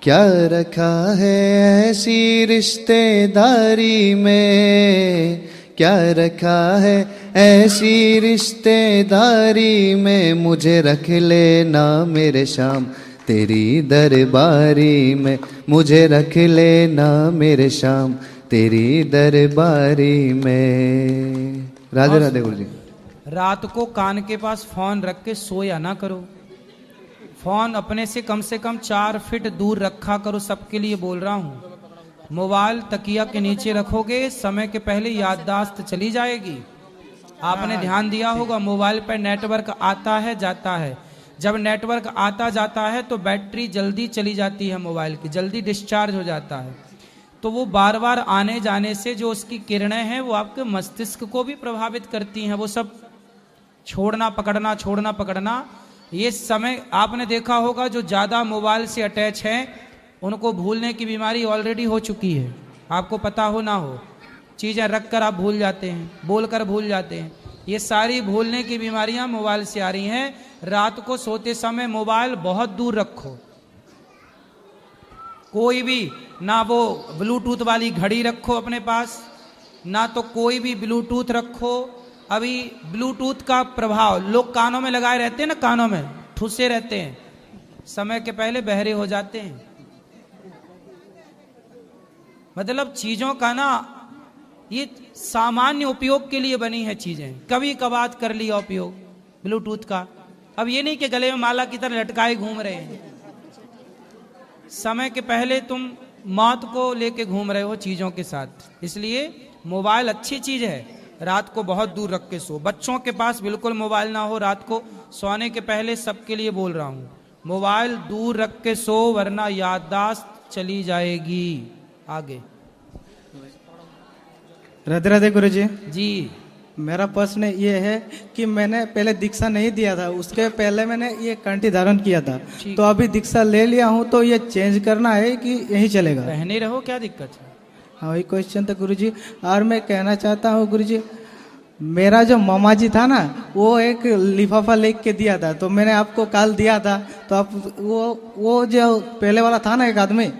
क्या रखा है ऐसी रिश्तेदारी में, क्या रखा है ऐसी रिश्तेदारी में, मुझे रख लेना मेरे श्याम तेरी दरबारी में, मुझे रख लेना मेरे श्याम तेरी दरबारी में। राधे राधे गुरुजी। रात को कान के पास फोन रख के सोया ना करो, फोन अपने से कम 4 फीट दूर रखा करो, सबके लिए बोल रहा हूँ। मोबाइल तकिया के नीचे रखोगे, समय के पहले याददाश्त चली जाएगी। आपने ध्यान दिया होगा मोबाइल पर नेटवर्क आता है जाता है, जब नेटवर्क आता जाता है तो बैटरी जल्दी चली जाती है, मोबाइल की जल्दी डिस्चार्ज हो जाता है। तो वो बार बार आने जाने से जो उसकी किरणें हैं वो आपके मस्तिष्क को भी प्रभावित करती हैं। वो सब छोड़ना पकड़ना, ये समय आपने देखा होगा जो ज़्यादा मोबाइल से अटैच हैं उनको भूलने की बीमारी ऑलरेडी हो चुकी है। आपको पता हो ना हो, चीज़ें रख कर आप भूल जाते हैं, बोल कर भूल जाते हैं। ये सारी भूलने की बीमारियां मोबाइल से आ रही हैं। रात को सोते समय मोबाइल बहुत दूर रखो। कोई भी ना वो ब्लूटूथ वाली घड़ी रखो अपने पास, ना तो कोई भी ब्लूटूथ रखो। अभी ब्लूटूथ का प्रभाव, लोग कानों में लगाए रहते हैं ना, कानों में ठुसे रहते हैं, समय के पहले बहरे हो जाते हैं। मतलब चीजों का ना ये सामान्य उपयोग के लिए बनी है चीजें, कभी कभार कर लिया उपयोग ब्लूटूथ का। अब ये नहीं कि गले में माला की तरह लटकाए घूम रहे हैं। समय के पहले तुम मौत को लेके घूम रहे हो चीजों के साथ। इसलिए मोबाइल अच्छी चीज है, रात को बहुत दूर रख के सो। बच्चों के पास बिल्कुल मोबाइल ना हो रात को सोने के पहले, सबके लिए बोल रहा हूं, मोबाइल दूर रख के सो, वरना याददाश्त चली जाएगी। आगे। राधे राधे गुरु जी। जी, मेरा प्रश्न ये है कि मैंने पहले दीक्षा नहीं दिया था, उसके पहले मैंने ये कंठी धारण किया था, तो अभी दीक्षा ले लिया हूँ, तो ये चेंज करना है कि यही चलेगा? पहने रहो, क्या दिक्कत है? हाँ, वही क्वेश्चन था गुरु जी। और मैं कहना चाहता हूँ गुरु जी, मेरा जो मामा जी था ना, वो एक लिफाफा लेके के दिया था, तो मैंने आपको कल दिया था, तो आप वो जो पहले वाला था ना एक आदमी,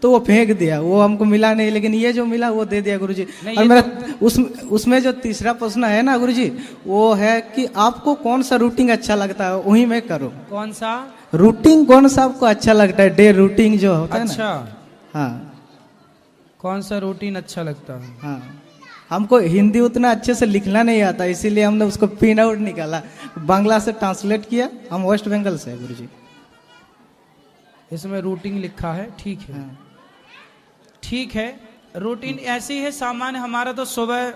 तो वो फेंक दिया, वो हमको मिला नहीं, लेकिन ये जो मिला वो दे दिया गुरुजी। और मेरा उसमें जो तीसरा प्रश्न है ना गुरुजी, वो है कि आपको कौन सा रूटीन अच्छा लगता है, वही मैं करूँ। कौन सा रूटीन, कौन सा आपको अच्छा लगता है? डे रूटीन जो होता है ना। अच्छा, हाँ, कौन सा रूटीन अच्छा लगता है? हाँ, हमको हिंदी उतना अच्छे से लिखना नहीं आता, इसीलिए हमने उसको प्रिंट आउट निकाला, बांग्ला से ट्रांसलेट किया। हम वेस्ट बंगाल से है गुरुजी। इसमें रूटीन लिखा है, ठीक है। हाँ। ठीक है, रूटीन ऐसी है सामान्य। हमारा तो सुबह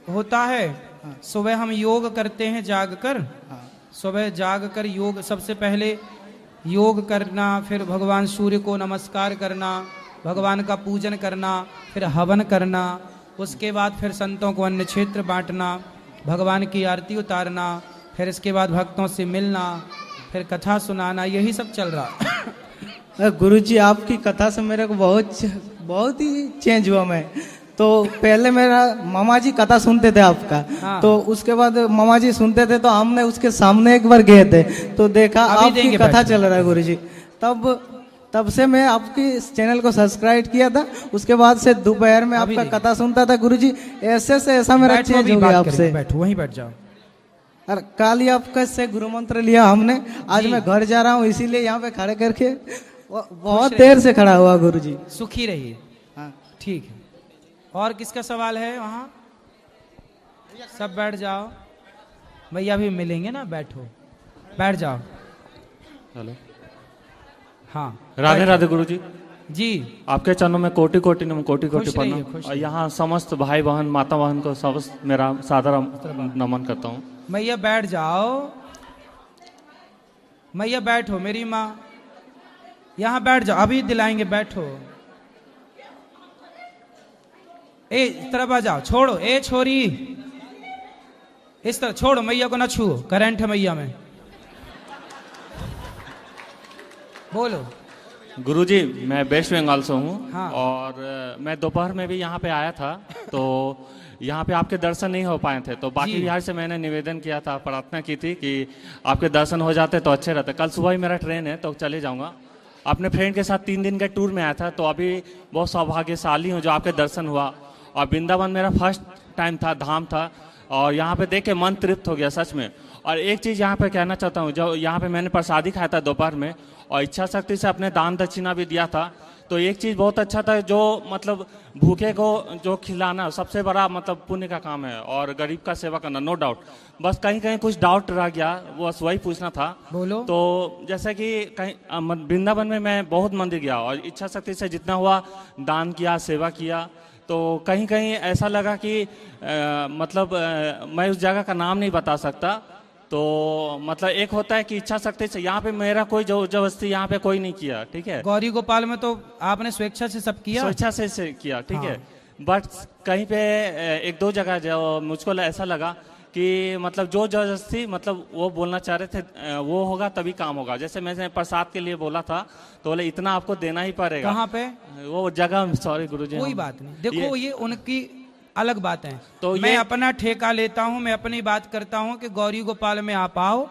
होता है, सुबह हम योग करते हैं जाग कर। सुबह जाग कर योग, सबसे पहले योग करना, फिर भगवान सूर्य को नमस्कार करना, भगवान का पूजन करना, फिर हवन करना, उसके बाद फिर संतों को अन्न क्षेत्र बांटना, भगवान की आरती उतारना, फिर इसके बाद भक्तों से मिलना, फिर कथा सुनाना, यही सब चल रहा। गुरुजी, आपकी कथा से मेरे को बहुत ही चेंज हुआ। मैं तो पहले मेरा मामा जी कथा सुनते थे आपका। हाँ। तो उसके बाद मामा जी सुनते थे, तो हमने उसके सामने एक बार गए थे, तो देखा आपकी कथा चल रहा है गुरुजी। तब से मैं आपकी इस चैनल को सब्सक्राइब किया था। उसके बाद से दोपहर में आपका कथा सुनता था गुरुजी। ऐसे से ऐसा मेरा चेंज हो गया आपसे। बैठो, वहीं बैठ जाओ। और कल ही आपका से गुरु मंत्र लिया हमने। आज मैं घर जा रहा हूँ, इसीलिए यहाँ पे खड़े करके बहुत देर से खड़ा हुआ गुरुजी। सुखी रहिए। हाँ, ठीक है। और किसका सवाल है वहाँ? सब बैठ जाओ, भैया भी मिलेंगे ना, बैठो, बैठ जाओ। हेलो, हाँ, राधे राधे गुरुजी। जी, आपके चरणों में कोटि कोटि नमन, कोटि कोटि प्रणाम। और यहाँ समस्त भाई बहन, माता बहन को समस्त मेरा सादर नमन करता हूँ। मैया बैठ जाओ, मैया बैठो, मेरी माँ यहाँ बैठ जाओ, अभी दिलाएंगे, बैठो। ए, इस तरफ आ जाओ, छोड़ो, ए छोरी, इस तरह छोड़ो, मैया को ना छुओ, करंट है मैया में। बोलो। गुरुजी, मैं वेस्ट बंगाल से हूँ। हाँ। और मैं दोपहर में भी यहाँ पे आया था, तो यहाँ पे आपके दर्शन नहीं हो पाए थे, तो बाकी बिहार से मैंने निवेदन किया था, प्रार्थना की थी कि आपके दर्शन हो जाते तो अच्छे रहते। कल सुबह ही मेरा ट्रेन है, तो चले जाऊँगा। अपने फ्रेंड के साथ 3 दिन के टूर में आया था, तो अभी बहुत सौभाग्यशाली हूँ जो आपके दर्शन हुआ। और वृंदावन मेरा फर्स्ट टाइम था, धाम था, और यहाँ पे देख के मन तृप्त हो गया सच में। और एक चीज़ यहाँ पे कहना चाहता हूँ, जो यहाँ पे मैंने प्रसादी खाया था दोपहर में, और इच्छा शक्ति से अपने दान दक्षिणा भी दिया था, तो एक चीज़ बहुत अच्छा था, जो मतलब भूखे को जो खिलाना सबसे बड़ा मतलब पुण्य का काम है, और गरीब का सेवा करना, नो डाउट। बस कहीं कहीं कुछ डाउट रह गया, बस वही पूछना था। बोलो। तो जैसे कि कहीं वृंदावन में मैं बहुत मंदिर गया, और इच्छा शक्ति से जितना हुआ दान किया, सेवा किया, तो कहीं कहीं ऐसा लगा कि मैं उस जगह का नाम नहीं बता सकता, तो मतलब एक होता है कि इच्छा शक्ति से, यहाँ पे मेरा कोई जबरदस्ती यहाँ पे कोई नहीं किया, ठीक है। गौरी गोपाल में तो आपने स्वेच्छा से सब किया, स्वेच्छा से किया, ठीक है। बट कहीं पे एक दो जगह जो मुझको ऐसा लगा कि मतलब जो जबरदस्ती मतलब वो बोलना चाह रहे थे वो होगा तभी काम होगा। जैसे मैंने प्रसाद के लिए बोला था तो बोले इतना आपको देना ही पड़ेगा। कहाँ पे? वो जगह, सॉरी गुरुजी। कोई बात नहीं, देखो ये उनकी अलग बात है। तो मैं अपना ठेका लेता हूँ, मैं अपनी बात करता हूँ कि गौरी गोपाल में आप आओ,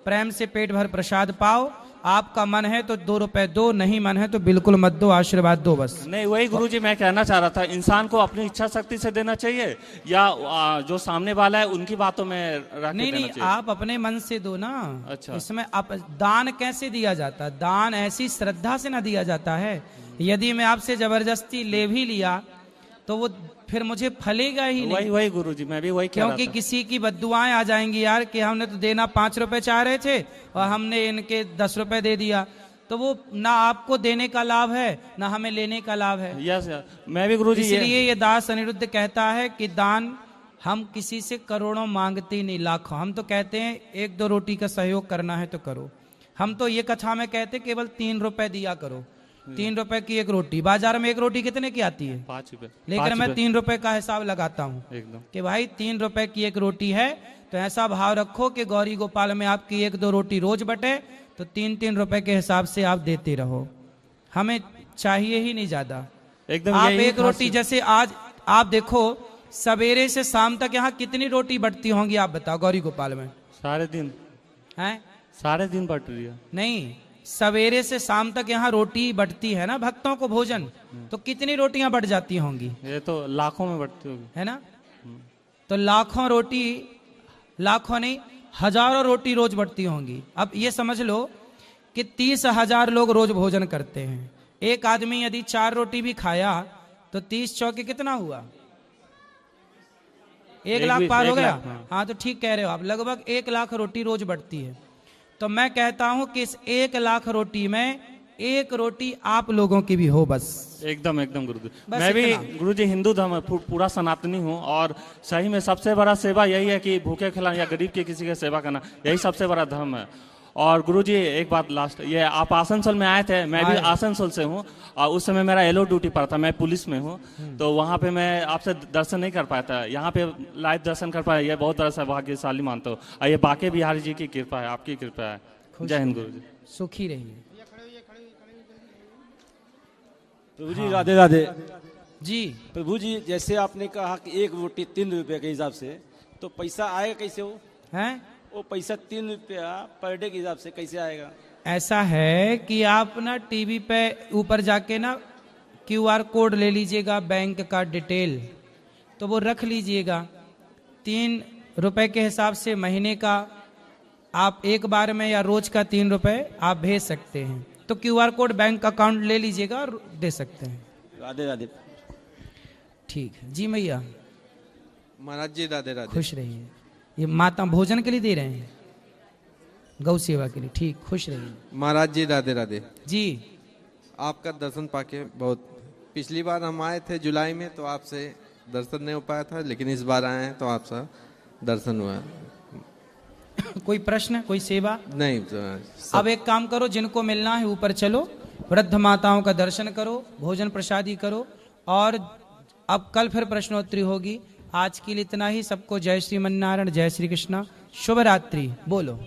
प्रेम से पेट भर प्रसाद पाओ, आपका मन है तो 2 रुपए दो, नहीं मन है तो बिल्कुल मत दो, आशीर्वाद दो बस। नहीं, वही गुरुजी मैं कहना चाह रहा था, इंसान को अपनी इच्छा शक्ति से देना चाहिए या जो सामने वाला है उनकी बातों में रख के देना चाहिए? आप अपने मन से दो ना। अच्छा। इसमें आप दान कैसे दिया जाता है? दान ऐसी श्रद्धा से ना दिया जाता है। यदि मैं आपसे जबरदस्ती ले भी लिया तो वो फिर मुझे फलेगा ही नहीं। वही गुरुजी मैं भी वही कह रहा था। क्योंकि किसी की बद्दुआएं आ जाएंगी यार कि हमने तो देना 5 रुपए चाह रहे थे और हमने इनके 10 रुपए दे दिया, तो वो ना आपको देने का लाभ है ना हमें लेने का लाभ है। यस, मैं भी गुरुजी इसलिए ये दास अनिरुद्ध कहता है कि दान हम किसी से करोड़ों मांगते नहीं, लाखों। हम तो कहते हैं 1-2 रोटी का सहयोग करना है तो करो। हम तो ये कथा में कहते केवल 3 रुपए दिया करो। 3 रुपए की 1 रोटी, बाजार में 1 रोटी कितने की आती है? 5 रुपए। लेकिन मैं 3 रुपए का हिसाब लगाता हूँ एकदम कि भाई 3 रुपए की 1 रोटी है, तो ऐसा भाव रखो कि गौरी गोपाल में आपकी 1-2 रोटी रोज बटे तो 3-3 रुपए के हिसाब से आप देते रहो। हमें चाहिए ही नहीं ज्यादा। एकदम आप 1 रोटी, जैसे आज आप देखो सवेरे से शाम तक यहाँ कितनी रोटी बटती होंगी आप बताओ गौरी गोपाल में? सारे दिन हैं? सारे दिन बट रही है। नहीं, सवेरे से शाम तक यहाँ रोटी बटती है ना, भक्तों को भोजन, तो कितनी रोटियां बट जाती होंगी? ये तो लाखों में बटती होगी, है ना? तो लाखों रोटी, लाखों नहीं हजारों रोटी रोज बटती होंगी। अब ये समझ लो कि 30,000 लोग रोज भोजन करते हैं। एक आदमी यदि 4 रोटी भी खाया तो 30 चौके कितना हुआ? 1 लाख पार हो गया। हाँ, तो ठीक कह रहे हो आप, लगभग 1 लाख रोटी रोज बटती है। तो मैं कहता हूं कि इस 1 लाख रोटी में 1 रोटी आप लोगों की भी हो बस। एकदम गुरुजी। मैं भी गुरुजी हिंदू धर्म पूरा सनातनी हूँ और सही में सबसे बड़ा सेवा यही है कि भूखे खिलाना या गरीब की किसी की सेवा करना, यही सबसे बड़ा धर्म है। और गुरुजी एक बात लास्ट, ये आप आसनसोल में आए थे, मैं भी आसनसोल से हूँ और उस समय मेरा एलो ड्यूटी पर था, मैं पुलिस में हूँ, तो वहाँ पे मैं आपसे दर्शन नहीं कर पाया था। यहाँ पे लाइव दर्शन कर पाया, ये बहुत तरह से भाग्यशाली मानता हूँ। और ये बाके बिहारी जी की कृपा है, आपकी कृपा है। जय हिंद गुरुजी। सुखी रहिए। प्रभु जी राधे राधे जी। प्रभु जी, जैसे आपने कहा कि 1 रोटी 3 रुपए के हिसाब से, तो पैसा आएगा कैसे? वो है वो पैसा 3 रुपया पर डे के हिसाब से कैसे आएगा? ऐसा है कि आप ना टीवी पे ऊपर जाके ना QR कोड ले लीजिएगा, बैंक का डिटेल, तो वो रख लीजिएगा। 3 रुपए के हिसाब से महीने का आप एक बार में या रोज का 3 रुपए आप भेज सकते हैं। तो QR कोड बैंक अकाउंट ले लीजिएगा और दे सकते हैं। राधे राधे। ठीक है जी मैया। महाराज जी राधे राधे। खुश रहिए। ये माता भोजन के लिए दे रहे हैं, गौ सेवा के लिए। ठीक, खुश रहिए। महाराज जी राधे राधे जी। आपका दर्शन पाके बहुत, पिछली बार हम आए थे जुलाई में तो आपसे दर्शन नहीं हो पाया था, लेकिन इस बार आए हैं तो आपसे दर्शन हुआ। कोई प्रश्न, कोई सेवा? नहीं। अब एक काम करो, जिनको मिलना है ऊपर चलो, वृद्ध माताओं का दर्शन करो, भोजन प्रसादी करो, और अब कल फिर प्रश्नोत्तरी होगी। आज के लिए इतना ही। सबको जय श्रीमन्नारायण, जय श्री कृष्णा, शुभ रात्रि। बोलो।